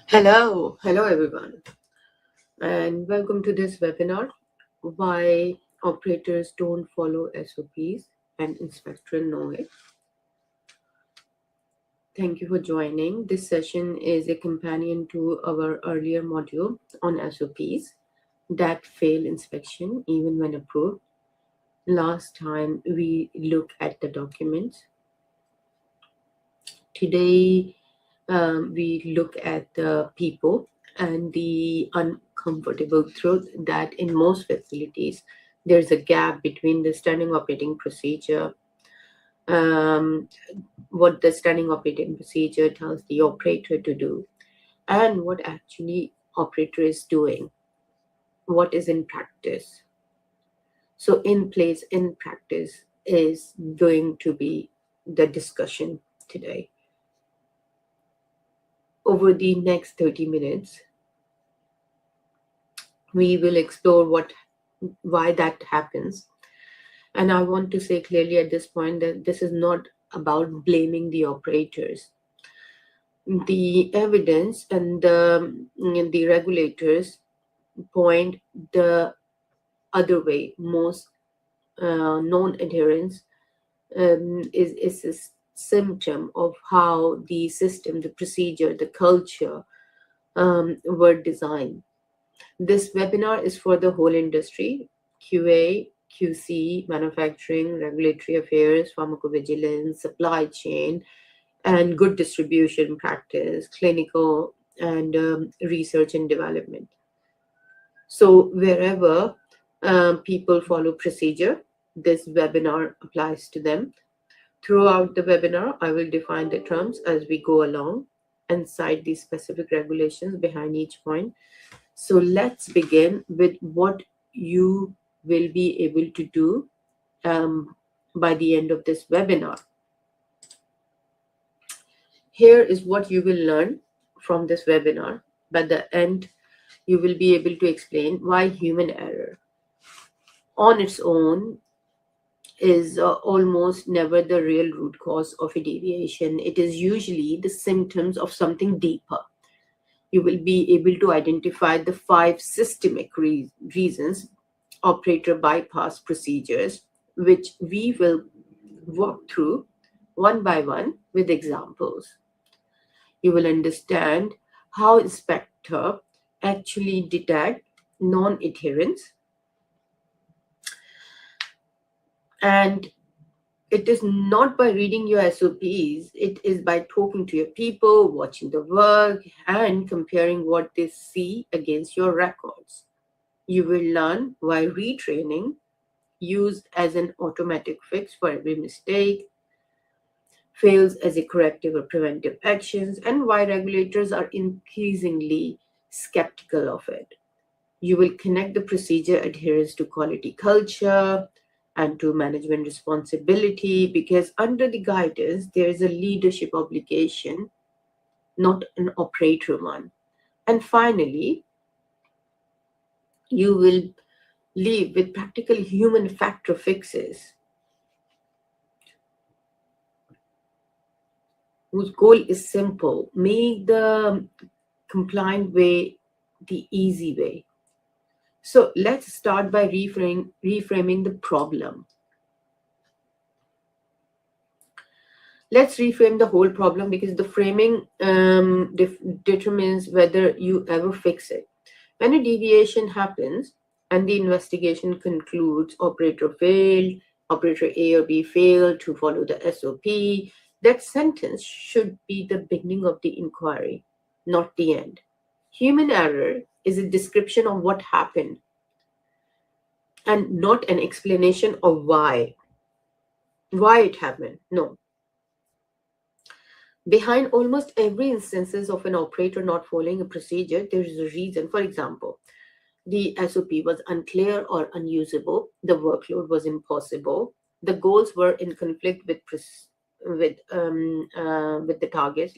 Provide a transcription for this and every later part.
Hello everyone, and welcome to this webinar why operators don't follow SOPs and inspectors know it. Thank you for joining. This session is a companion to our earlier module on SOPs that fail inspection even when approved. Last time we looked at the documents. Today we look at the people and the uncomfortable truth that in most facilities there's a gap between the standing operating procedure, um, what the standing operating procedure tells the operator to do, and what actually operator is doing, what is in practice. So in place, in practice is going to be the discussion today. Over the next 30 minutes, we will explore why that happens. And I want to say clearly at this point that this is not about blaming the operators. The evidence and the regulators point the other way. Most non-adherence is a symptom of how the system, the procedure, the culture were designed. This webinar is for the whole industry: QA, QC, manufacturing, regulatory affairs, pharmacovigilance, supply chain, and good distribution practice, clinical, and research and development. So wherever people follow procedure, this webinar applies to them. Throughout the webinar, I will define the terms as we go along and cite the specific regulations behind each point. So let's begin with what you will be able to do by the end of this webinar. Here is what you will learn from this webinar. By the end, you will be able to explain why human error on its own is almost never the real root cause of a deviation. It is usually the symptoms of something deeper. You will be able to identify the 5 systemic reasons operator bypass procedures, which we will walk through one by one with examples. You will understand how inspector actually detect non-adherence, and it is not by reading your SOPs, it is by talking to your people, watching the work, and comparing what they see against your records. You will learn why retraining, used as an automatic fix for every mistake, fails as a corrective or preventive actions, and why regulators are increasingly skeptical of it. You will connect the procedure adherence to quality culture and to management responsibility, because under the guidance, there is a leadership obligation, not an operator one. And finally, you will leave with practical human factor fixes whose goal is simple: make the compliant way the easy way. So let's start by reframing the problem. Let's reframe the whole problem, because the framing determines whether you ever fix it. When a deviation happens and the investigation concludes operator failed, operator A or B failed to follow the SOP, that sentence should be the beginning of the inquiry, not the end. Human error is a description of what happened and not an explanation of why it happened. No. Behind almost every instances of an operator not following a procedure, there is a reason. For example, the SOP was unclear or unusable, the workload was impossible, the goals were in conflict with the targets,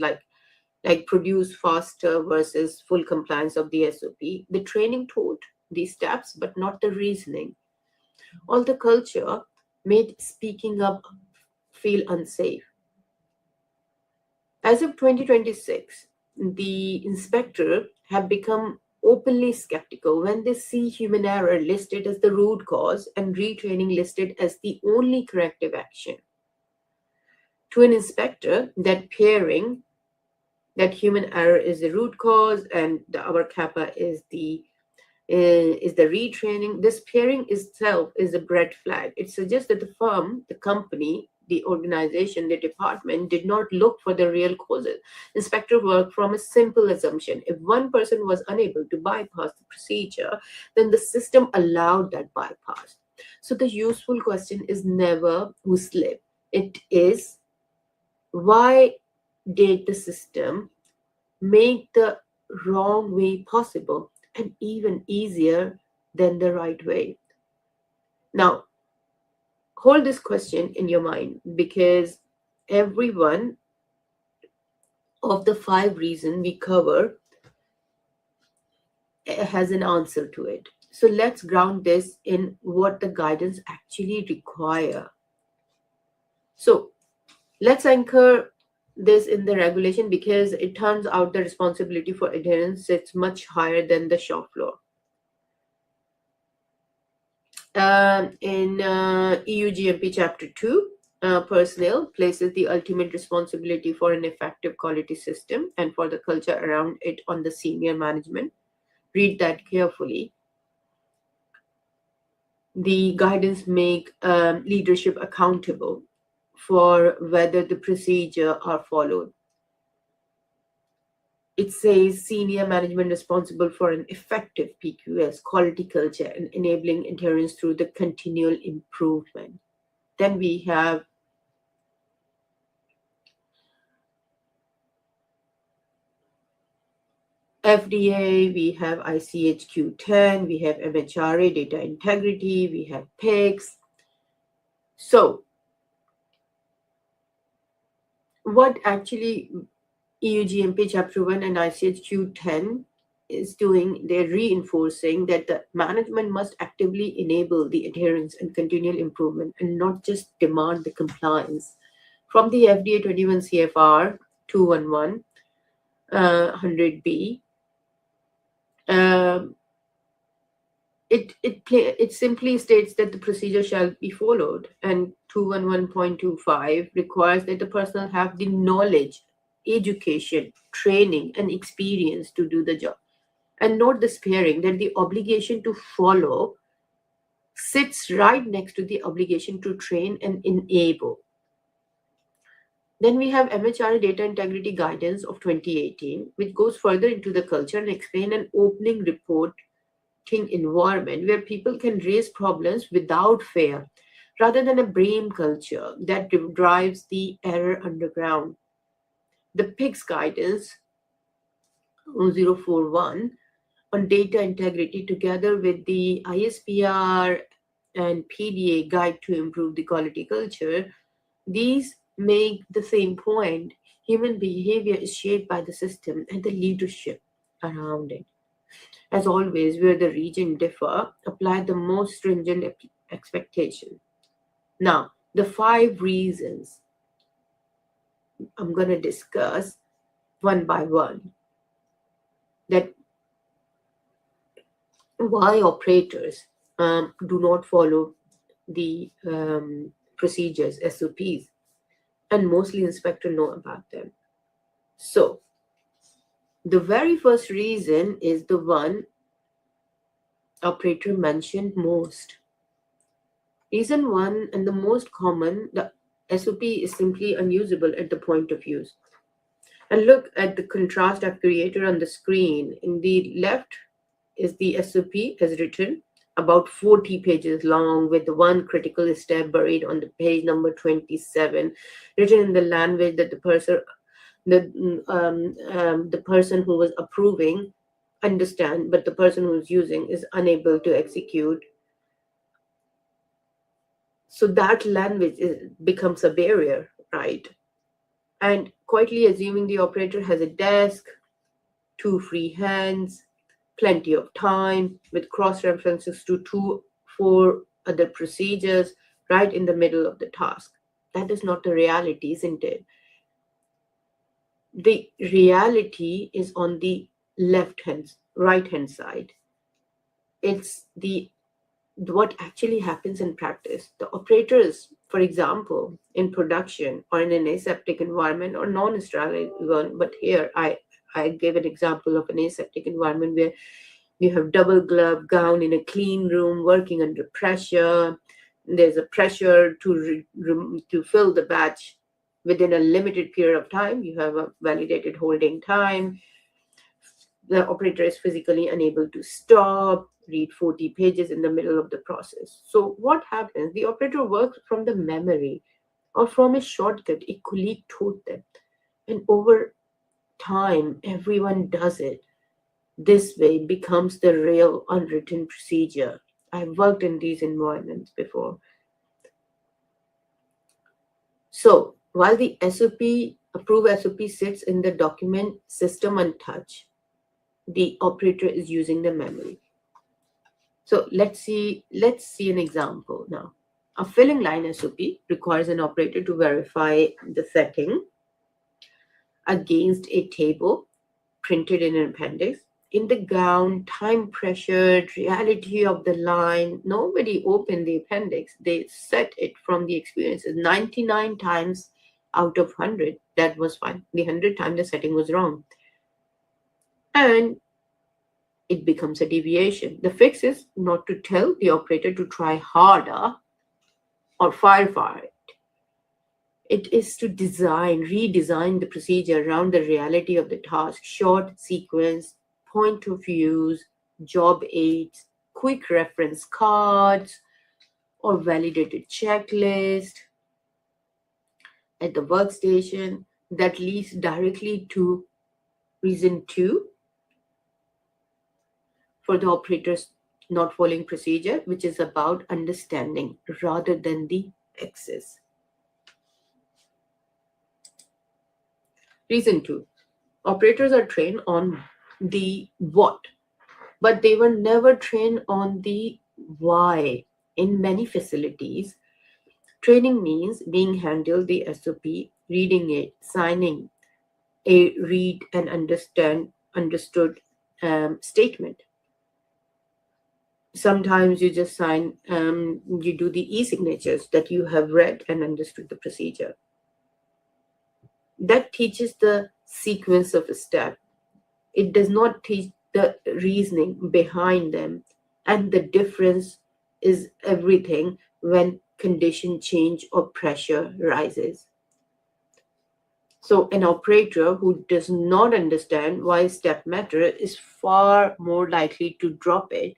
like produce faster versus full compliance of the SOP. The training taught these steps, but not the reasoning. All the culture made speaking up feel unsafe. As of 2026, the inspector have become openly skeptical when they see human error listed as the root cause and retraining listed as the only corrective action. To an inspector, that human error is the root cause and our kappa is the retraining. This pairing itself is a red flag. It suggests that the firm, the company, the organization, the department did not look for the real causes. Inspector worked from a simple assumption. If one person was unable to bypass the procedure, then the system allowed that bypass. So the useful question is never who slipped. It is why did the system make the wrong way possible and even easier than the right way? Now, hold this question in your mind because every one of the 5 reasons we cover has an answer to it. So let's ground this in what the guidance actually require. So let's anchor this in the regulation because it turns out the responsibility for adherence sits much higher than the shop floor. In EU GMP Chapter 2, personnel places the ultimate responsibility for an effective quality system and for the culture around it on the senior management. Read that carefully. The guidance make leadership accountable for whether the procedure are followed. It says senior management responsible for an effective PQS, quality culture, and enabling adherence through the continual improvement. Then we have FDA, we have ICHQ10, we have MHRA, data integrity, we have PICS. So, what actually EU GMP Chapter 1 and ICHQ10 is doing, they're reinforcing that the management must actively enable the adherence and continual improvement and not just demand the compliance. From the FDA 21 CFR 211 100B, it simply states that the procedure shall be followed, and 211.25 requires that the personnel have the knowledge, education, training, and experience to do the job. And note the sparing that the obligation to follow sits right next to the obligation to train and enable. Then we have MHRA Data Integrity Guidance of 2018, which goes further into the culture and explain an opening report environment where people can raise problems without fear rather than a blame culture that drives the error underground. The PICS guidance 041 on data integrity together with the ISPR and PDA guide to improve the quality culture, these make the same point. Human behavior is shaped by the system and the leadership around it. As always, where the region differ, apply the most stringent expectation. Now, the 5 reasons I'm going to discuss one by one that why operators do not follow the procedures, SOPs, and mostly inspectors know about them. So, the very first reason is the one operator mentioned most. Reason 1 and the most common, the SOP is simply unusable at the point of use. And look at the contrast I've created on the screen. In the left is the SOP as written, about 40 pages long, with one critical step buried on the page number 27, written in the language that the person who was approving understand, but the person who's using is unable to execute. So that language becomes a barrier, right? And quietly assuming the operator has a desk, 2 free hands, plenty of time, with cross references to 4 other procedures right in the middle of the task. That is not the reality, isn't it? The reality is on the right hand side. It's the what actually happens in practice. The operators, for example, in production or in an aseptic environment or non-sterile one, but here I gave an example of an aseptic environment where you have double glove gown in a clean room working under pressure. There's a pressure to fill the batch within a limited period of time. You have a validated holding time. The operator is physically unable to stop, read 40 pages in the middle of the process. So what happens? The operator works from the memory or from a shortcut a colleague taught them. And over time, everyone does it. This way becomes the real unwritten procedure. I've worked in these environments before. So while the approved SOP sits in the document system untouched, the operator is using the memory. So let's see an example now. A filling line SOP requires an operator to verify the setting against a table printed in an appendix. In the gown, time pressured reality of the line, nobody opened the appendix. They set it from the experiences 99 times out of 100. That was fine. The 100th time the setting was wrong. And it becomes a deviation. The fix is not to tell the operator to try harder or fire. It is to redesign the procedure around the reality of the task, short sequence, point of views, job aids, quick reference cards, or validated checklist at the workstation that leads directly to reason 2 for the operators not following procedure, which is about understanding rather than the excess. Reason 2. Operators are trained on the what, but they were never trained on the why. In many facilities, training means being handled the SOP, reading it, signing a read and understood statement. Sometimes you just sign, you do the e-signatures that you have read and understood the procedure. That teaches the sequence of a step. It does not teach the reasoning behind them. And the difference is everything when condition change or pressure rises. So an operator who does not understand why a step matter is far more likely to drop it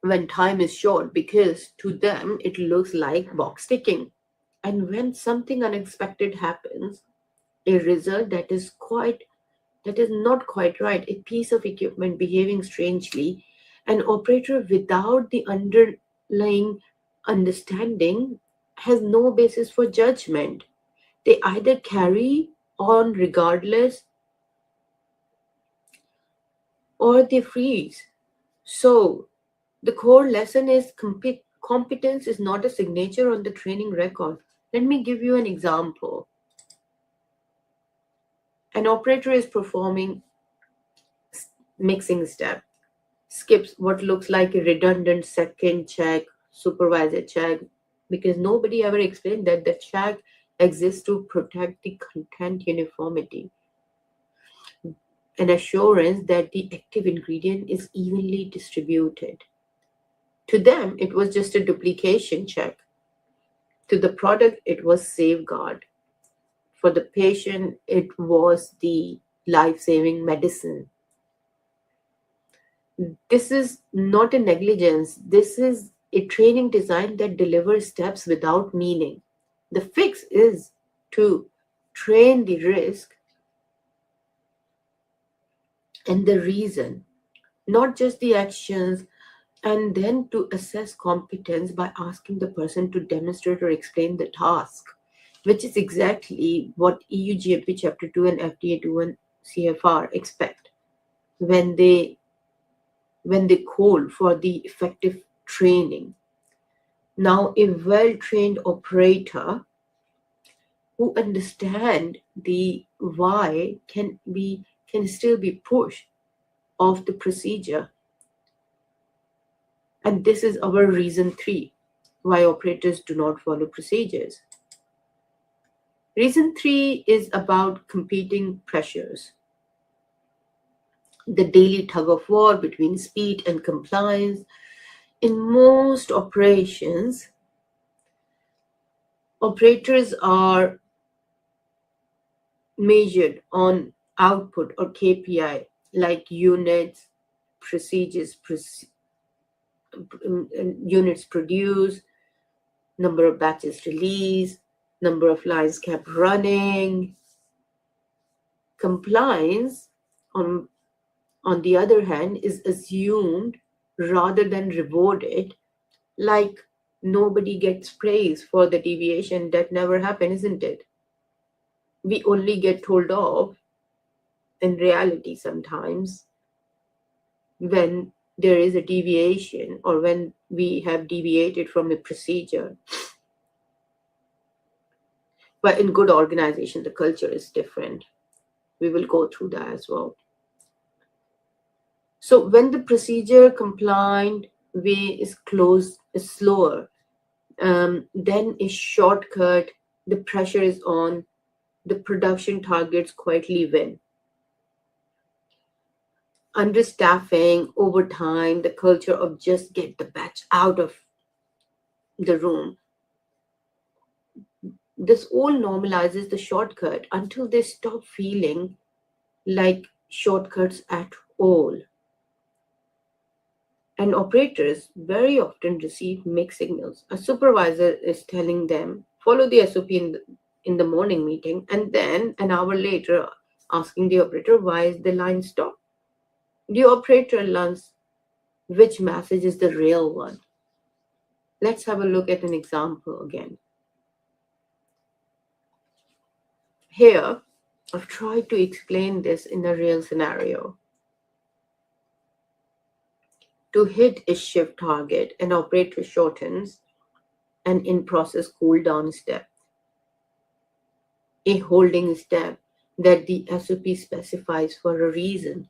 when time is short, because to them it looks like box ticking. And when something unexpected happens, a result that is not quite right, a piece of equipment behaving strangely, an operator without the underlying understanding has no basis for judgment. They either carry on regardless or they freeze. So the core lesson is competence is not a signature on the training record. Let me give you an example. An operator is performing mixing step, skips what looks like a redundant second check, supervisor check, because nobody ever explained that the check exists to protect the content uniformity, an assurance that the active ingredient is evenly distributed. To them, it was just a duplication check. To the product, it was safeguard. For the patient, it was the life-saving medicine. This is not a negligence. This is a training design that delivers steps without meaning. The fix is to train the risk and the reason, not just the actions, and then to assess competence by asking the person to demonstrate or explain the task, which is exactly what EU GMP Chapter 2 and FDA 21 CFR expect when they call for the effective training. Now, a well-trained operator who understand the why can still be pushed off the procedure. And this is our reason 3 why operators do not follow procedures. Reason 3 is about competing pressures. The daily tug of war between speed and compliance. In most operations, operators are measured on output or KPI like units, procedures, units produced, number of batches released, number of lines kept running. Compliance, on the other hand, is assumed rather than rewarded, like nobody gets praise for the deviation that never happened, isn't it? We only get told off in reality sometimes when there is a deviation or when we have deviated from a procedure. But in good organization, the culture is different. We will go through that as well. So when the procedure compliant way is slower, then a shortcut, the pressure is on, the production targets quietly win. Understaffing, overtime, the culture of just get the batch out of the room. This all normalizes the shortcut until they stop feeling like shortcuts at all. And operators very often receive mixed signals. A supervisor is telling them, follow the SOP in the morning meeting, and then an hour later asking the operator why is the line stopped. The operator learns which message is the real one. Let's have a look at an example again. Here, I've tried to explain this in a real scenario. To hit a shift target, an operator shortens an in-process cool-down step, a holding step that the SOP specifies for a reason.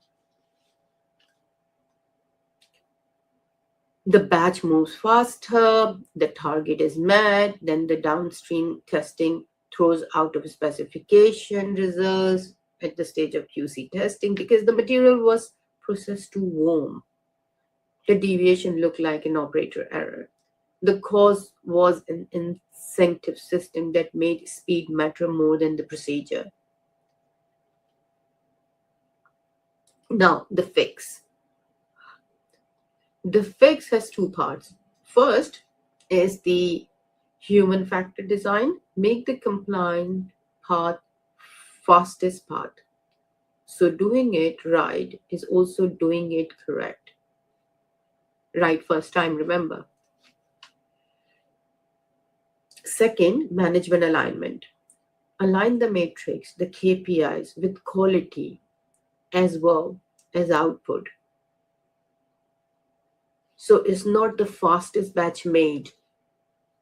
The batch moves faster, the target is met, then the downstream testing throws out of specification results at the stage of QC testing because the material was processed too warm. The deviation looked like an operator error. The cause was an incentive system that made speed matter more than the procedure. Now, the fix. The fix has two parts. First is the human factor design. Make the compliant part fastest part. So doing it right is also doing it correct. Right first time, remember. Second, management alignment. Align the matrix, the KPIs with quality as well as output. So it's not the fastest batch made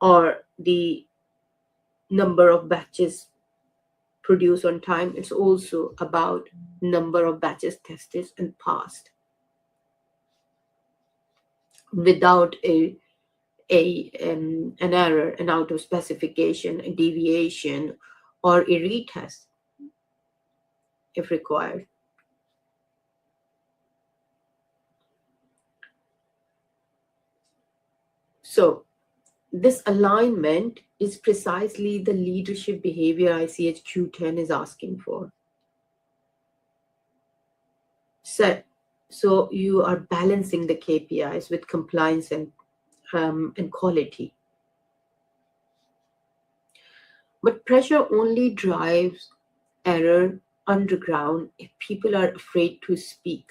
or the number of batches produced on time. It's also about number of batches tested and passed without an error, an out of specification, a deviation, or a retest if required. So this alignment is precisely the leadership behavior ICH Q10 is asking for. So you are balancing the KPIs with compliance and quality. But pressure only drives error underground if people are afraid to speak.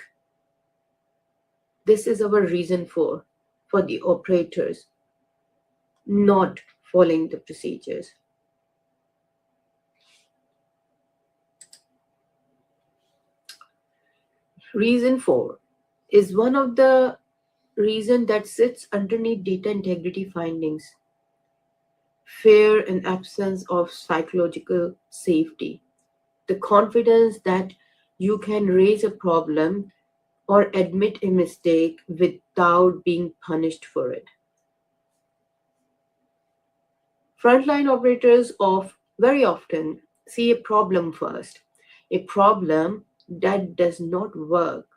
This is our reason for the operators not following the procedures. Reason 4 is one of the reason that sits underneath data integrity findings. fear and absence of psychological safety, the confidence that you can raise a problem or admit a mistake without being punished for it. Frontline operators of very often see a problem first, a problem that does not work,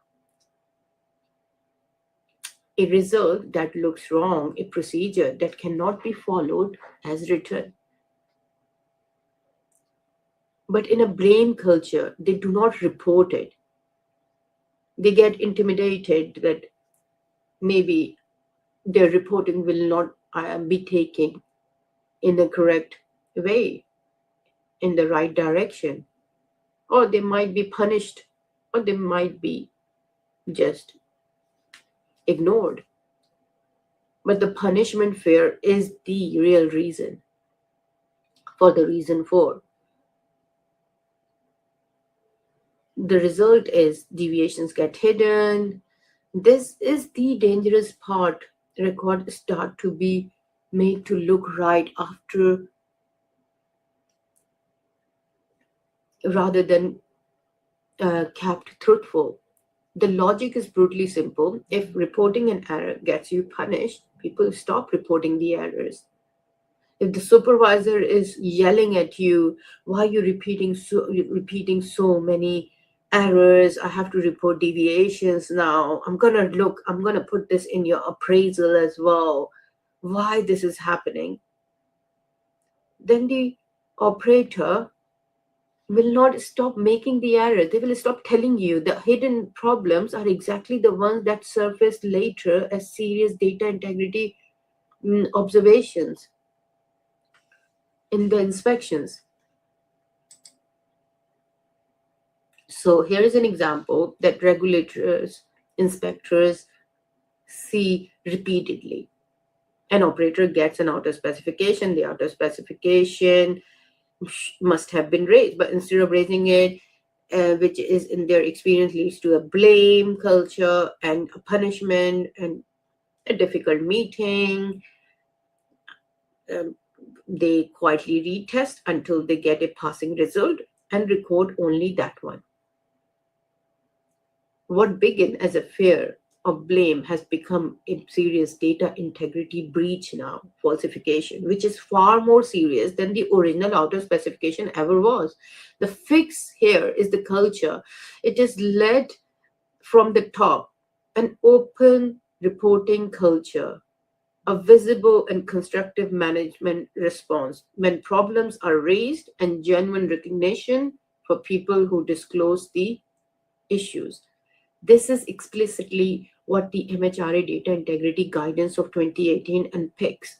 a result that looks wrong, a procedure that cannot be followed as written. But in a blame culture, they do not report it. They get intimidated that maybe their reporting will not be taken in the correct way, in the right direction, or they might be punished, or they might be just ignored. But the punishment fear is the real reason for the reason for. The result is deviations get hidden. This is the dangerous part. Records start to be made to look right after rather than kept truthful. The logic is brutally simple. If reporting an error gets you punished, people stop reporting the errors. If the supervisor is yelling at you, why are you repeating so many errors? I have to report deviations now. I'm gonna put this in your appraisal as well. Why this is happening? Then the operator will not stop making the error. They will stop telling you the hidden problems are exactly the ones that surface later as serious data integrity observations in the inspections. So here is an example that regulators, inspectors see repeatedly. An operator gets an auto specification. The auto specification must have been raised, but instead of raising it, which is in their experience leads to a blame culture and a punishment and a difficult meeting. Um, they quietly retest until they get a passing result and record only that one. What began as a fear of blame has become a serious data integrity breach now, falsification, which is far more serious than the original auto specification ever was. The fix here is the culture. It is led from the top, an open reporting culture, a visible and constructive management response when problems are raised, and genuine recognition for people who disclose the issues. This is explicitly what the MHRA Data Integrity Guidance of 2018 and PICS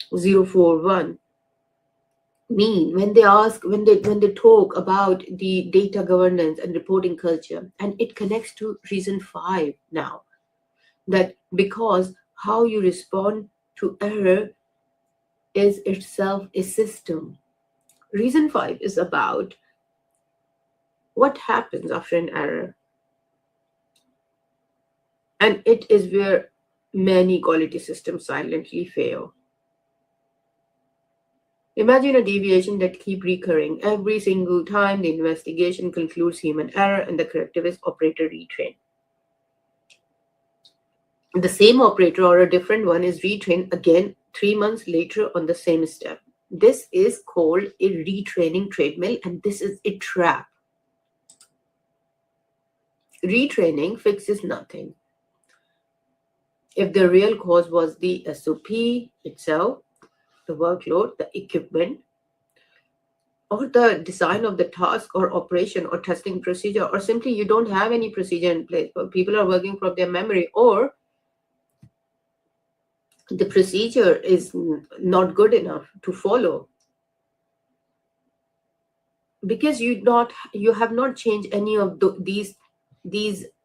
041 mean when they talk about the data governance and reporting culture. And it connects to reason 5 now, that because how you respond to error is itself a system. Reason 5 is about what happens after an error, and it is where many quality systems silently fail. Imagine a deviation that keeps recurring every single time the investigation concludes human error and the corrective is operator retrained. The same operator or a different one is retrained again 3 months later on the same step. This is called a retraining treadmill, and this is a trap. Retraining fixes nothing. If the real cause was the SOP itself, the workload, the equipment, or the design of the task or operation or testing procedure, or simply you don't have any procedure in place, but people are working from their memory, or the procedure is not good enough to follow, because you have not changed any of these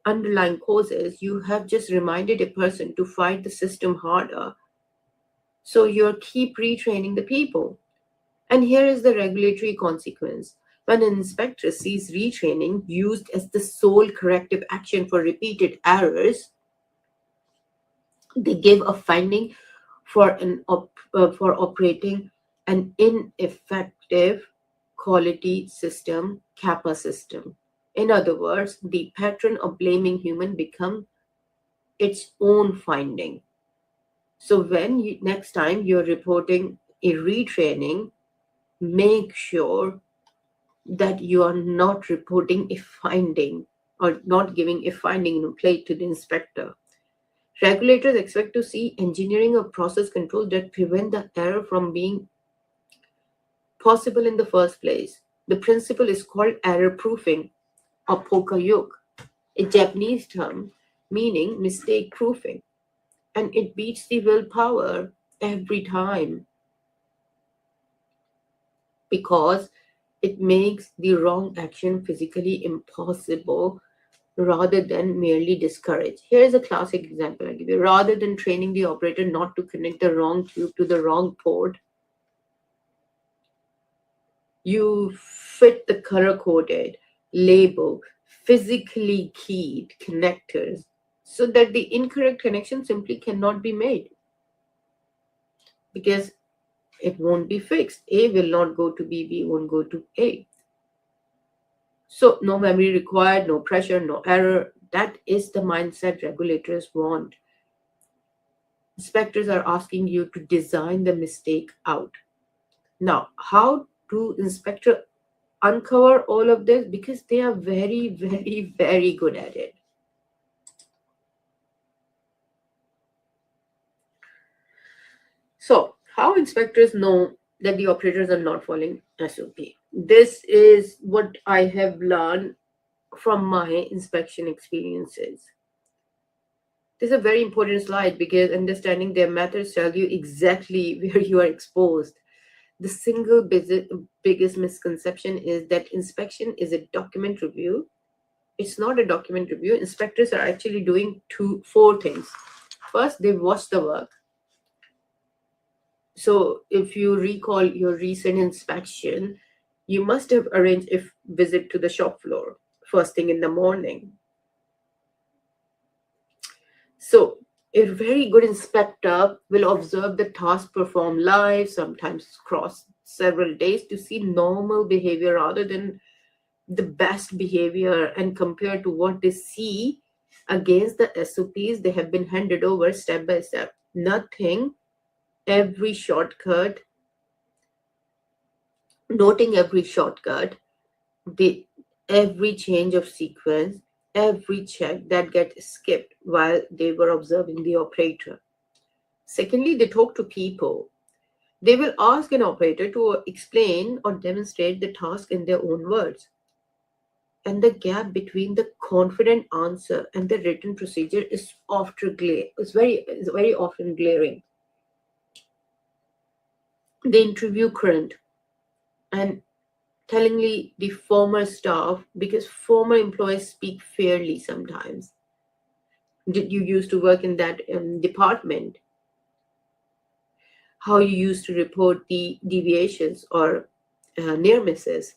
underlying causes. You have just reminded a person to fight the system harder, so you keep retraining the people. And here is the regulatory consequence. When an inspector sees retraining used as the sole corrective action for repeated errors, they give a finding for operating an ineffective quality system, kappa system. In other words, the pattern of blaming human become its own finding. So next time you're reporting a retraining, make sure that you are not reporting a finding or not giving a finding in play to the inspector. Regulators expect to see engineering or process control that prevent the error from being possible in the first place. The principle is called error proofing or pokayuk, a Japanese term meaning mistake proofing, and it beats the willpower every time because it makes the wrong action physically impossible rather than merely discourage. Here's a classic example I give you. Rather than training the operator not to connect the wrong tube to the wrong port, you fit the color coded, label, physically keyed connectors so that the incorrect connection simply cannot be made because it won't be fixed. A will not go to B, B won't go to A. So, no memory required, no pressure, no error. That is the mindset regulators want. Inspectors are asking you to design the mistake out. Now, how do inspector uncover all of this? Because they are very, very, very good at it. So, how inspectors know that the operators are not following SOP? This is what I have learned from my inspection experiences. This is a very important slide because understanding their methods tell you exactly where you are exposed. The single biggest misconception is that inspection is a document review. It's not a document review. Inspectors are actually doing four things. First, they watch the work. So if you recall your recent inspection, you must have arranged a visit to the shop floor first thing in the morning. So a very good inspector will observe the task performed live, sometimes cross several days to see normal behavior rather than the best behavior and compare to what they see against the SOPs they have been handed over step by step. Nothing, every shortcut, noting every shortcut, the every change of sequence, every check that gets skipped while they were observing the operator. Secondly, they talk to people. They will ask an operator to explain or demonstrate the task in their own words. And the gap between the confident answer and the written procedure is is very often glaring. They interview current and tellingly the former staff because former employees speak fairly sometimes. Did you used to work in that department? How you used to report the deviations or near misses?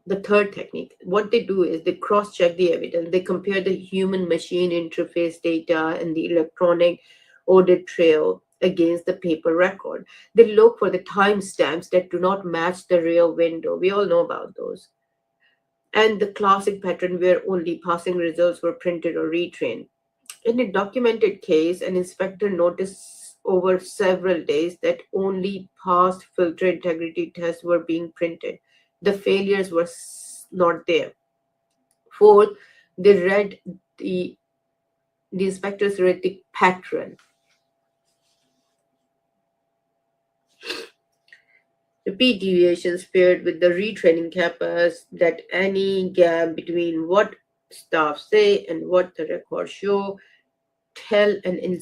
The third technique, what they do is they cross check the evidence. They compare the human machine interface data and the electronic audit trail against the paper record. They look for the timestamps that do not match the real window. We all know about those. And the classic pattern where only passing results were printed or retrained. In a documented case, an inspector noticed over several days that only past filter integrity tests were being printed. The failures were not there. Fourth, they read the inspectors read the pattern. Repeat deviations paired with the retraining kappas that any gap between what staff say and what the records show tell an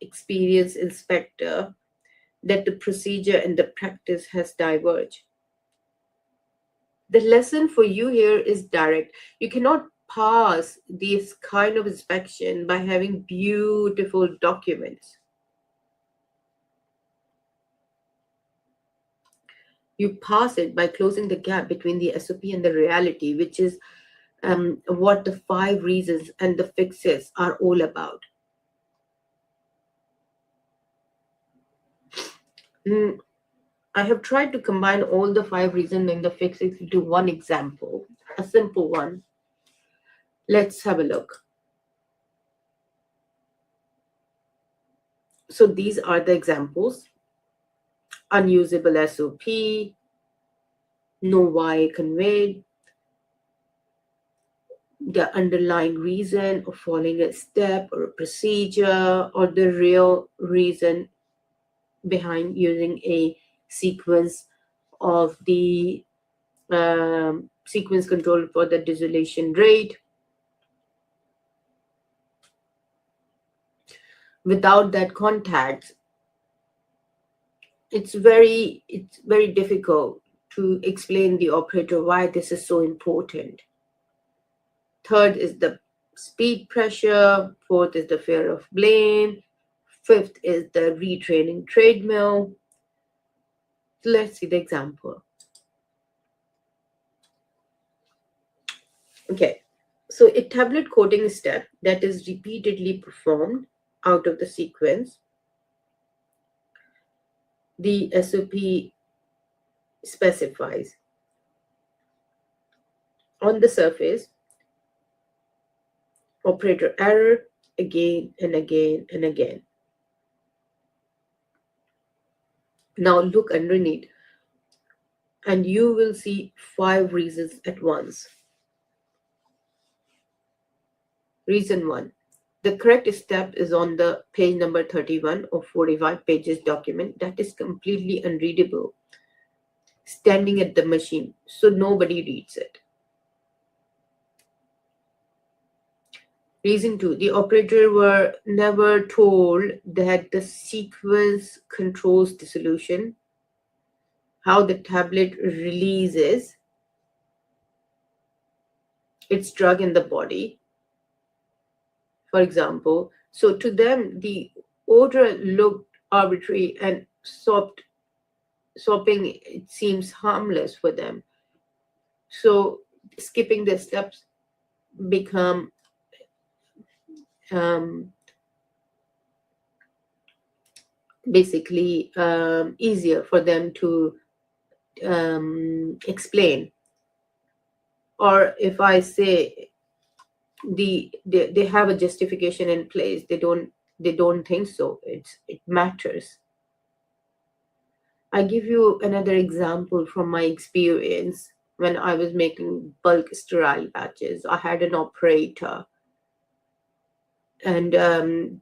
experienced inspector that the procedure and the practice has diverged. The lesson for you here is direct. You cannot pass this kind of inspection by having beautiful documents. You pass it by closing the gap between the SOP and the reality, which is what the 5 reasons and the fixes are all about. Mm, I have tried to combine all the 5 reasons in the fixes into one example, a simple one. Let's have a look. So these are the examples: unusable SOP, no why conveyed, the underlying reason of following a step or a procedure, or the real reason behind using a sequence of the sequence control for the dissolution rate. Without that context, it's very difficult to explain the operator why this is so important. Third is the speed pressure. Fourth is the fear of blame. Fifth is the retraining treadmill. Let's see the example. Okay, so a tablet coding step that is repeatedly performed out of the sequence. The SOP specifies. On the surface, operator error again and again and again. Now look underneath and you will see 5 reasons at once. Reason 1. The correct step is on the page number 31 of 45 pages document that is completely unreadable, standing at the machine, so nobody reads it. Reason 2. The operator were never told that the sequence controls the solution, how the tablet releases its drug in the body, for example. So to them, the order looked arbitrary and swapping it seems harmless for them. So skipping the steps become basically easier for them to explain. Or if I say they have a justification in place, they don't think so. It matters. I give you another example from my experience. When I was making bulk sterile batches, I had an operator, and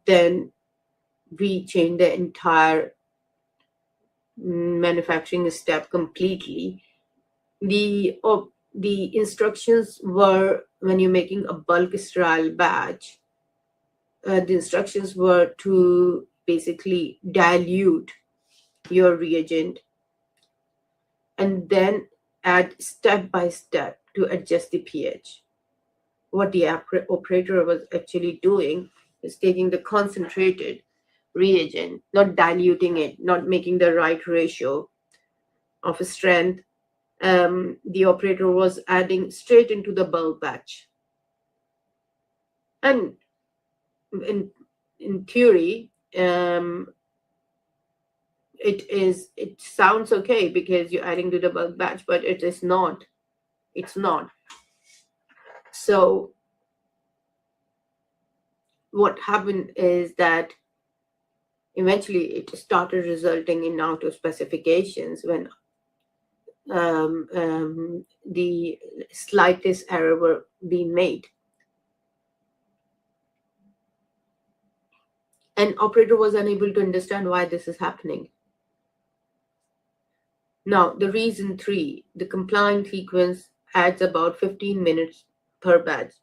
then we changed the entire manufacturing step completely. The instructions were, when you're making a bulk sterile batch, the instructions were to basically dilute your reagent and then add step by step to adjust the pH. What the operator was actually doing is taking the concentrated reagent, not diluting it, not making the right ratio of strength. The operator was adding straight into the bulk batch. And in theory, it sounds okay because you're adding to the bulk batch, but it is not. It's not. So what happened is that eventually it started resulting in out of specifications when the slightest error were being made. And operator was unable to understand why this is happening. Now, the reason 3, the compliant sequence adds about 15 minutes per batch,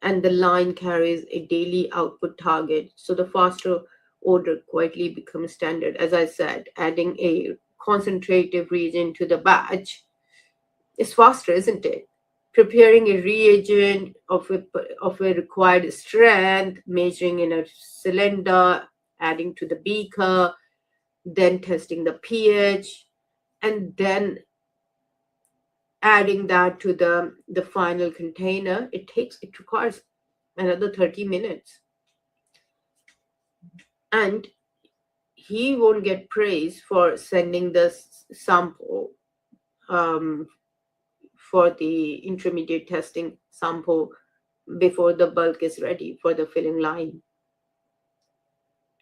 and the line carries a daily output target. So the faster order quietly becomes standard. As I said, adding a concentrative reagent to the batch is faster, isn't it? Preparing a reagent of a required strength, measuring in a cylinder, adding to the beaker, then testing the pH, and then adding that to the final container. It requires another 30 minutes. And he won't get praise for sending the sample um, for the intermediate testing sample before the bulk is ready for the filling line.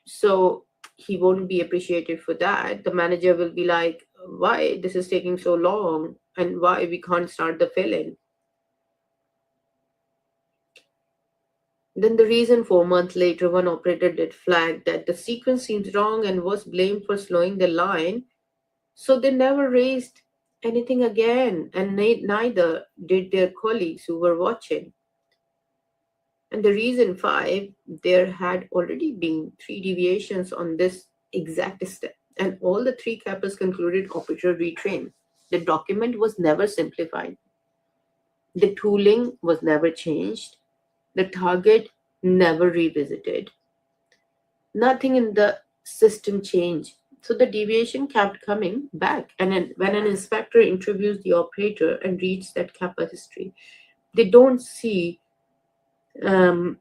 So he won't be appreciated for that. The manager will be like, why this is taking so long and why we can't start the filling. Then the reason 4 months later, one operator did flag that the sequence seems wrong and was blamed for slowing the line. So they never raised anything again, and neither did their colleagues who were watching. And the reason five, there had already been three deviations on this exact step, and all the three cappers concluded operator retrain. The document was never simplified. The tooling was never changed. The target never revisited. Nothing in the system changed. So the deviation kept coming back. And then when an inspector interviews the operator and reads that kappa history, they don't see um,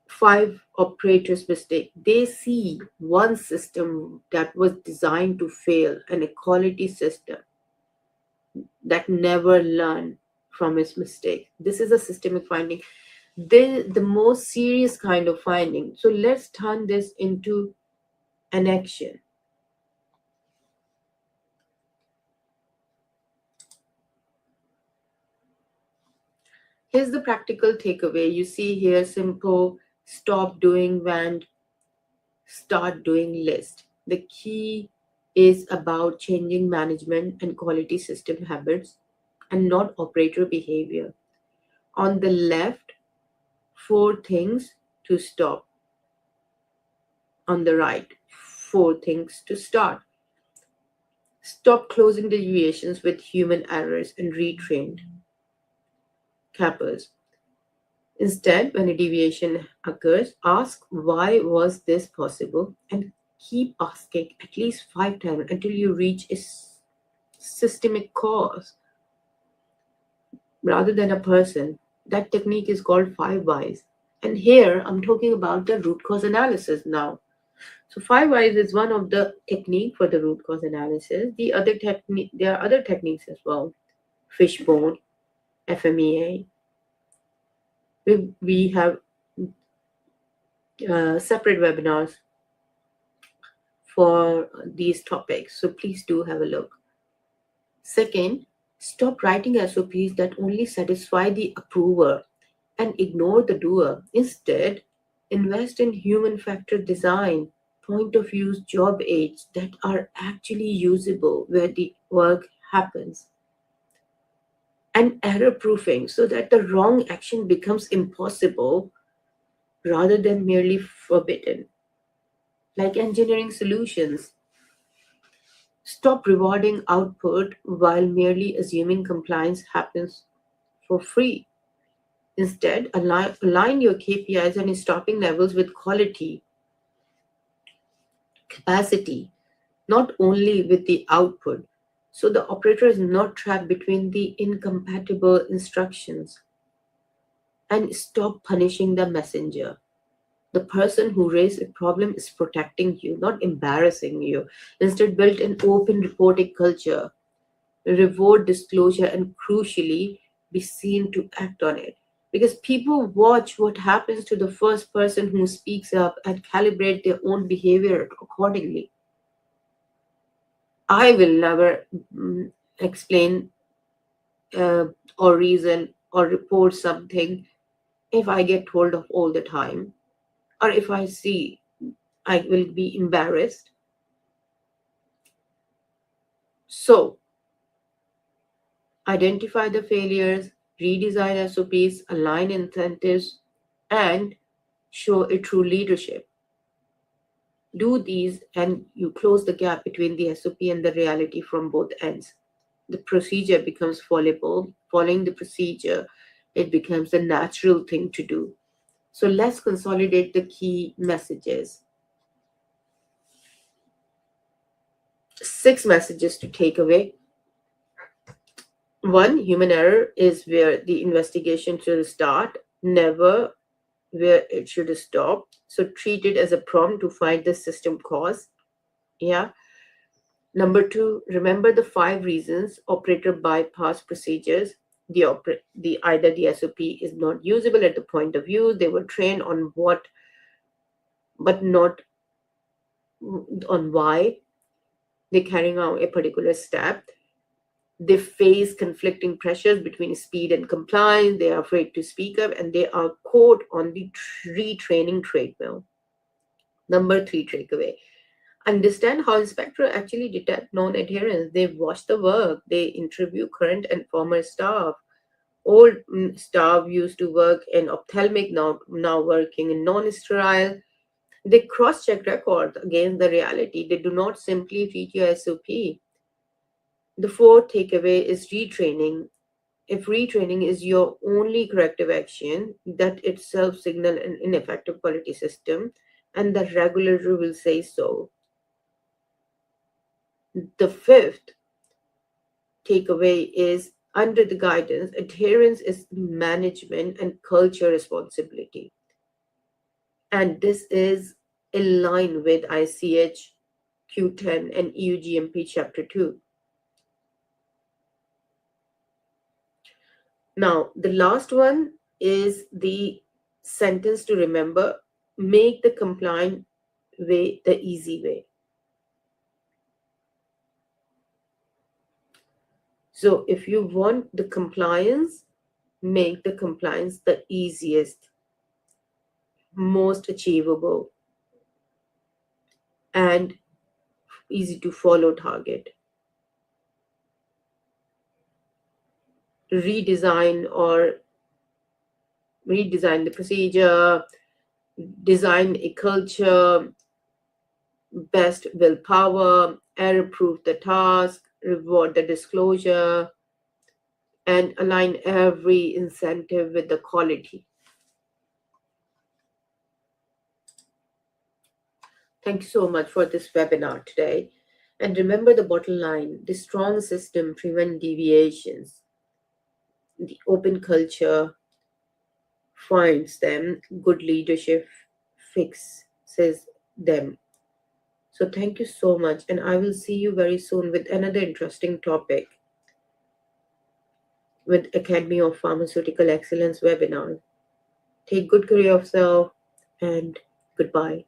five operators' mistake. They see one system that was designed to fail, an equality system that never learned from its mistake. This is a systemic finding, the most serious kind of finding. So let's turn this into an action. Here's the practical takeaway. You see here simple stop doing when start doing list. The key is about changing management and quality system habits and not operator behavior. On the left, four things to stop. On the right, four things to start. Stop closing the deviations with human errors and retrained cappers. Instead, when a deviation occurs, ask why was this possible and keep asking at least 5 times until you reach a systemic cause rather than a person. That technique is called 5 whys. And here I'm talking about the root cause analysis now. So 5 whys is one of the technique for the root cause analysis. There are other techniques as well. Fishbone, FMEA. We have separate webinars for these topics, so please do have a look. Second, stop writing SOPs that only satisfy the approver and ignore the doer. Instead, invest in human factor design, point of use job aids that are actually usable where the work happens, and error proofing so that the wrong action becomes impossible rather than merely forbidden. Like engineering solutions, stop rewarding output while merely assuming compliance happens for free. Instead, align your KPIs and stopping levels with quality, capacity, not only with the output. So the operator is not trapped between the incompatible instructions. And stop punishing the messenger. The person who raised a problem is protecting you, not embarrassing you. Instead, build an open reporting culture, reward disclosure, and crucially, be seen to act on it. Because people watch what happens to the first person who speaks up and calibrate their own behavior accordingly. I will never explain or reason or report something if I get told of all the time, or if I see I will be embarrassed. So, identify the failures, redesign SOPs, align incentives, and show a true leadership. Do these, and you close the gap between the SOP and the reality from both ends. The procedure becomes followable. Following the procedure, it becomes the natural thing to do. So, let's consolidate the key messages. 6 messages to take away. 1, human error is where the investigation should start, never where it should stop. So treat it as a prompt to find the system cause. Yeah. Number two, remember the five reasons operator bypass procedures. The either the SOP is not usable at the point of use, they were trained on what, but not on why they're carrying out a particular step. They face conflicting pressures between speed and compliance. They are afraid to speak up, and they are caught on the retraining treadmill. Number three takeaway: understand how inspectors actually detect non-adherence. They watch the work. They interview current and former staff. Old staff used to work in ophthalmic, now working in non-sterile. They cross-check records against the reality. They do not simply read your SOP. The fourth takeaway is retraining. If retraining is your only corrective action, that itself signal an ineffective quality system, and the regulator will say so. The fifth takeaway is under the guidance, adherence is management and culture responsibility. And this is in line with ICH Q10 and EU Chapter 2. Now, the last one is the sentence to remember: make the compliant way the easy way. So, if you want the compliance, make the compliance the easiest, most achievable, and easy to follow target. Redesign or redesign the procedure, design a culture, best willpower, error proof the task, reward the disclosure, and align every incentive with the quality. Thank you so much for this webinar today. And remember the bottom line: the strong system prevent deviations. The open culture finds them. Good leadership fixes them. So thank you so much, and I will see you very soon with another interesting topic with Academy of Pharmaceutical Excellence webinar. Take good care of yourself, and goodbye.